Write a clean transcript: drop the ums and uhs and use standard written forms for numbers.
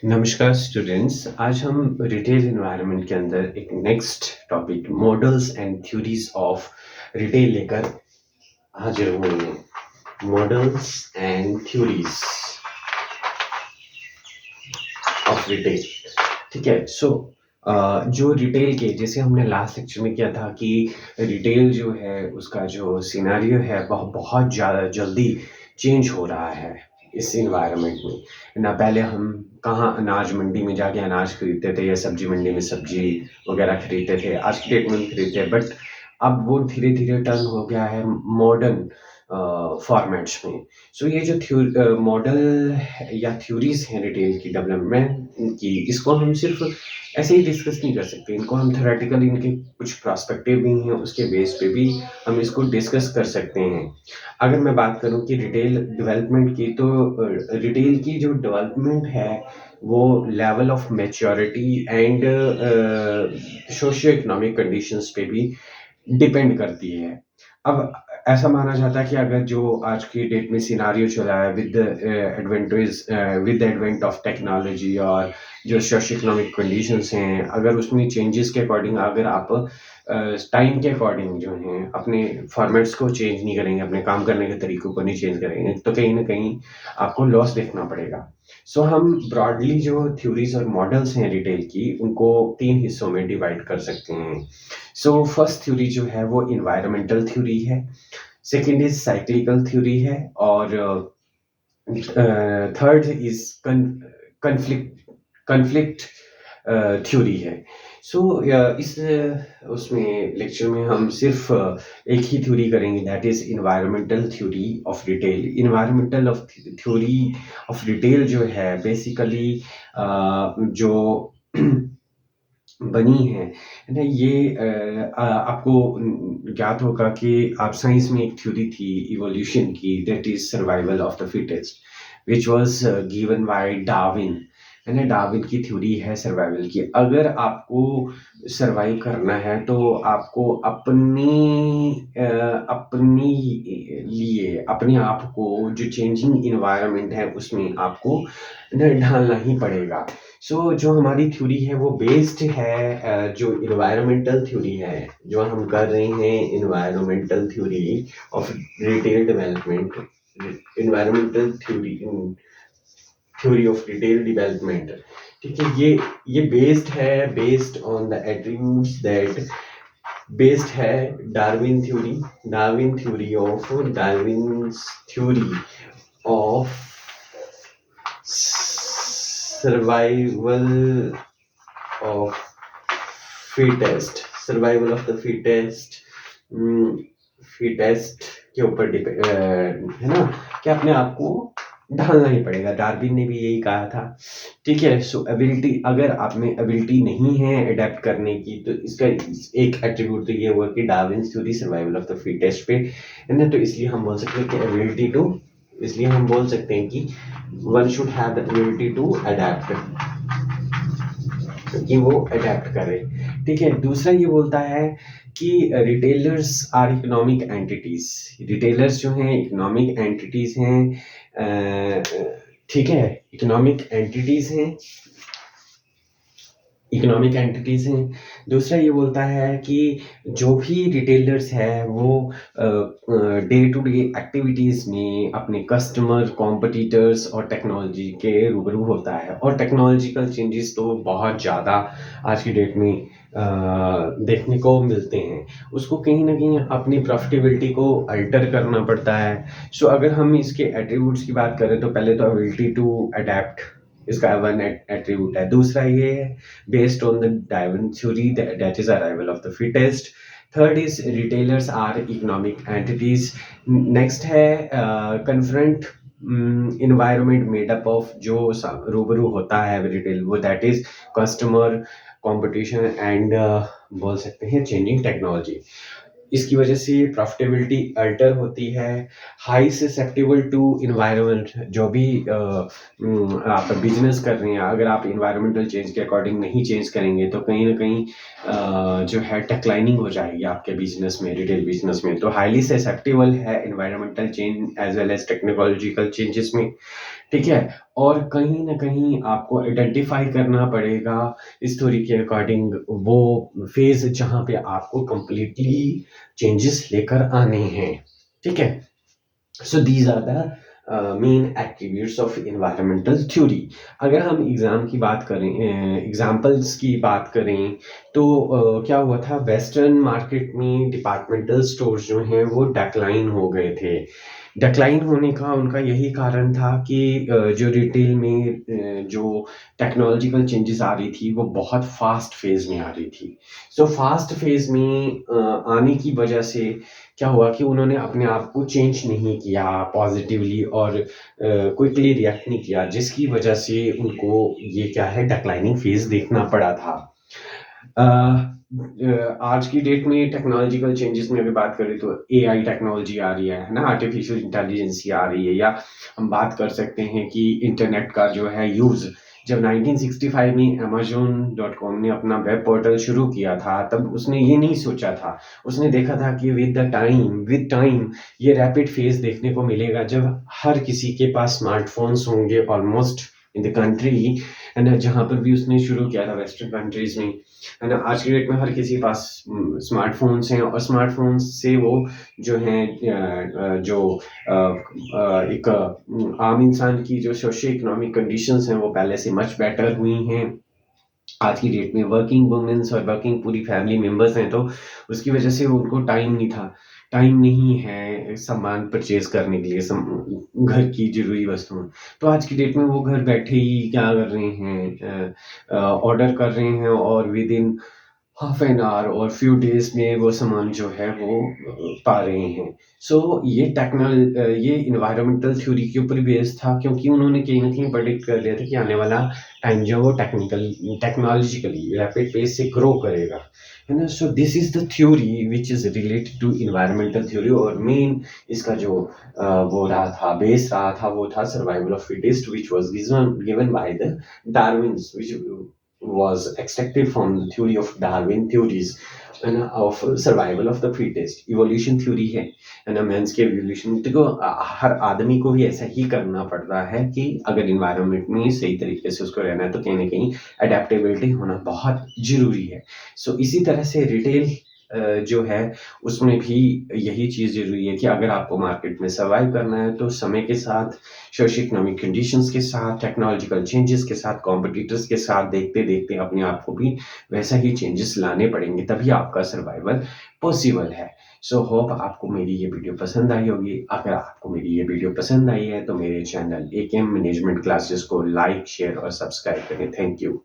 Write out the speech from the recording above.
नमस्कार स्टूडेंट्स। आज हम रिटेल एनवायरनमेंट के अंदर एक next topic models and theories of retail लेकर हाजिर हुए हैं। Models and theories of retail. ठीक है। जो रिटेल के जैसे हमने लास्ट लेक्चर में किया था कि रिटेल जो है उसका जो सिनेरियो है वह बहुत ज़्यादा जल्दी चेंज हो रहा है इस इन्वायरमेंट में ना। पहले हम कहाँ अनाज मंडी में जाके अनाज खरीदते थे या सब्जी मंडी में सब्जी वगैरह खरीदते थे, आज की डेट में भी खरीदते हैं, बट अब वो धीरे धीरे टर्न हो गया है मॉडर्न फॉर्मेट्स में। ये जो मॉडल या थ्योरीज हैं रिटेल की डेवलपमेंट की, इसको हम सिर्फ ऐसे ही डिस्कस नहीं कर सकते। इनको हम थ्योरेटिकली इनके कुछ पर्सपेक्टिव भी हैं, उसके बेस पे भी हम इसको डिस्कस कर सकते हैं। अगर मैं बात करूं कि रिटेल डेवलपमेंट की, तो रिटेल की जो डेवलपमेंट है वो level of maturity and socio economic conditions पे भी डिपेंड करती है। अब ऐसा माना जाता है कि अगर जो आज की डेट में सिनारियो चला है with the advent of technology और जो सोशियो इकोनॉमिक कंडीशंस हैं, अगर उसमें चेंजेस के अकॉर्डिंग अगर आप टाइम के अकॉर्डिंग जो हैं अपने फॉर्मेट्स को चेंज नहीं करेंगे, अपने काम करने के तरीकों को नहीं चेंज करेंगे, तो कहीं ना कहीं आपको लॉस देखना पड़ेगा। हम ब्रॉडली जो थ्योरीज और मॉडल्स हैं रिटेल की, उनको 3 हिस्सों में डिवाइड कर सकते हैं। फर्स्ट थ्योरी जो है वो इन्वायरमेंटल थ्योरी है, सेकंड इज साइक्लिकल थ्योरी है, और थर्ड इज कन्फ्लिक्ट थ्योरी है। इस उसमें लेक्चर में हम सिर्फ एक ही थ्योरी करेंगे, that is environmental theory of retail. Environmental of theory of retail जो है बेसिकली जो बनी है ना, ये आपको ज्ञात होगा कि आप साइंस में एक थ्योरी थी इवोल्यूशन की, that is survival of the fittest, which was given by Darwin, है ना। डार्विन की थ्योरी है सर्वाइवल की। अगर आपको सर्वाइव करना है तो आपको अपनी लिए अपने आप को जो चेंजिंग इन्वायरमेंट है उसमें आपको ढालना ही पड़ेगा। जो हमारी थ्योरी है वो बेस्ड है जो इन्वायरमेंटल थ्योरी है, जो हम कर रहे हैं environmental theory of retail development, environmental theory of retail development. ठीक है, ये based on the attributes that based है Darwin theory of survival of the fittest के ऊपर है ना, कि अपने आप को ढालना ही पड़ेगा। डार्विन ने भी यही कहा था। ठीक है। एबिलिटी, अगर आप में एबिलिटी नहीं है अडेप्ट करने की, तो इसका एक एट्रीब्यूट तो ये हुआ कि Darwin theory survival of the fittest पे है ना। तो इसलिए हम बोल सकते हैं कि one should have the ability to adapt, कि वो अडेप्ट करे। ठीक है। दूसरा ये बोलता है कि retailers are economic entities. Retailers जो हैं इकोनॉमिक एंटिटीज हैं। ठीक है, इकोनॉमिक एंटिटीज हैं। दूसरा ये बोलता है कि जो भी रिटेलर्स है वो डे टू डे एक्टिविटीज़ में अपने कस्टमर, कॉम्पिटिटर्स और टेक्नोलॉजी के रूबरू होता है। और टेक्नोलॉजिकल चेंजेस तो बहुत ज़्यादा आज की डेट में देखने को मिलते हैं। उसको कहीं ना कहीं अपनी प्रॉफिटेबिलिटी को अल्टर करना पड़ता है। अगर हम इसके एट्रीब्यूट्स की बात करें तो पहले तो एबिलिटी टू अडेप्ट, इसका वन एट्रीब्यूट है। दूसरा ये है based on the Darwin theory, that is arrival of the fittest. Third is retailers are economic entities. Next है confront environment made up of, जो रूबरू होता है रिटेल, वो that is customer, competition and बोल सकते हैं चेंजिंग टेक्नोलॉजी। इसकी वजह से प्रॉफिटेबिलिटी अल्टर होती है। हाई ससेप्टेबल टू इन्वायरमेंट, जो भी आप बिजनेस कर रहे हैं, अगर आप इन्वायरमेंटल चेंज के अकॉर्डिंग नहीं चेंज करेंगे तो कहीं ना कहीं जो है डिक्लाइनिंग हो जाएगी आपके बिजनेस में, रिटेल बिजनेस में। तो हाईली ससेप्टेबल है environmental change as well as technological changes में। ठीक है। और कहीं न कहीं आपको आइडेंटिफ़ाई करना पड़ेगा इस थ्योरी के अकॉर्डिंग वो फ़ेज़ जहाँ पे आपको कंप्लीटली चेंजेस लेकर आने हैं। ठीक है? So these are the main attributes of environmental theory. अगर हम एग्जाम्पल्स की बात करें तो क्या हुआ था वेस्टर्न मार्केट में डिपार्टमेंटल स्टोर्स जो हैं वो डिक्लाइन हो गए थे। डिक्लाइन होने का उनका यही कारण था कि जो रिटेल में जो टेक्नोलॉजिकल चेंजेस आ रही थी वो बहुत फास्ट फेज में आ रही थी। सो फास्ट फेज में आने की वजह से क्या हुआ कि उन्होंने अपने आप को चेंज नहीं किया पॉजिटिवली और क्विकली रिएक्ट नहीं किया जिसकी वजह से उनको ये क्या है डिक्लाइनिंग फेज देखना पड़ा था। अ, आज की डेट में टेक्नोलॉजिकल चेंजेस में अगर बात करें तो एआई टेक्नोलॉजी आ रही है ना? आर्टिफिशियल इंटेलिजेंस आ रही है या हम बात कर सकते हैं कि इंटरनेट का जो है यूज़ जब 1965 में अमेज़न.कॉम ने अपना वेब पोर्टल शुरू किया था, तब उसने ये नहीं सोचा था। उसने देखा था कि विद टाइम ये रैपिड फेज़ देखने को मिलेगा जब हर किसी के पास स्मार्टफ़ोन्स होंगे ऑलमोस्ट इन द कंट्री है ना? जहाँ पर भी उसने शुरू किया था वेस्टर्न कंट्रीज़ में। है ना? आज की डेट में हर किसी के पास स्मार्टफ़ोन्स हैं और स्मार्टफ़ोन्स से वो जो हैं जो एक आम इंसान की जो सोशियो इकोनॉमिक कंडीशंस हैं वो पहले से मच बेटर हुई हैं। आज की डेट में वर्किंग वुमेन्स और वर्किंग पूरी फैमिली मेंबर्स हैं तो उसकी वजह से उनको टाइम नहीं था। टाइम नहीं है सामान परचेज़ करने के लिए घर की ज़रूरी वस्तुएँ। तो आज की डेट में वो घर बैठे ही क्या कर रहे हैं ऑर्डर कर रहे हैं और विदिन हाफ एन आवर और फ्यू डेज़ में वो सामान जो है वो पा रहे हैं। सो ये एनवायरमेंटल थ्योरी के ऊपर बेस्ड था क्योंकि उन्होंने कहीं न कहीं प्रेडिक्ट कर लिया था कि आने वाला टाइम जो है वो टेक्नोलॉजिकली रैपिड पेस से ग्रो करेगा। है ना? So this is the theory which is related to environmental theory और मेन इसका जो वो रहा था बेस रहा था वो था survival of fittest which was given by the Darwin's which was extracted from the theory of Darwin theories and of survival of the fittest evolution theory है ना मेंस के evolution देखो हर आदमी को भी ऐसा ही करना पड़ रहा है कि अगर environment में सही तरीके से उसको रहना है तो कहीं ना कहीं adaptability होना बहुत जरूरी है। सो इसी तरह से रिटेल जो है उसमें भी यही चीज़ ज़रूरी है कि अगर आपको मार्केट में सर्वाइव करना है तो समय के साथ सोशियो इकोनॉमिक कंडीशंस के साथ टेक्नोलॉजिकल चेंजेस के साथ कॉम्पिटिटर्स के साथ देखते-देखते अपने आप को भी वैसा ही चेंजेस लाने पड़ेंगे तभी आपका सर्वाइवल पॉसिबल है। सो होप आपको मेरी ये वीडियो पसंद आई होगी। अगर आपको मेरी ये वीडियो पसंद आई है तो मेरे चैनल एकेएम मैनेजमेंट क्लासेस को लाइक, शेयर और सब्सक्राइब करें। Thank you.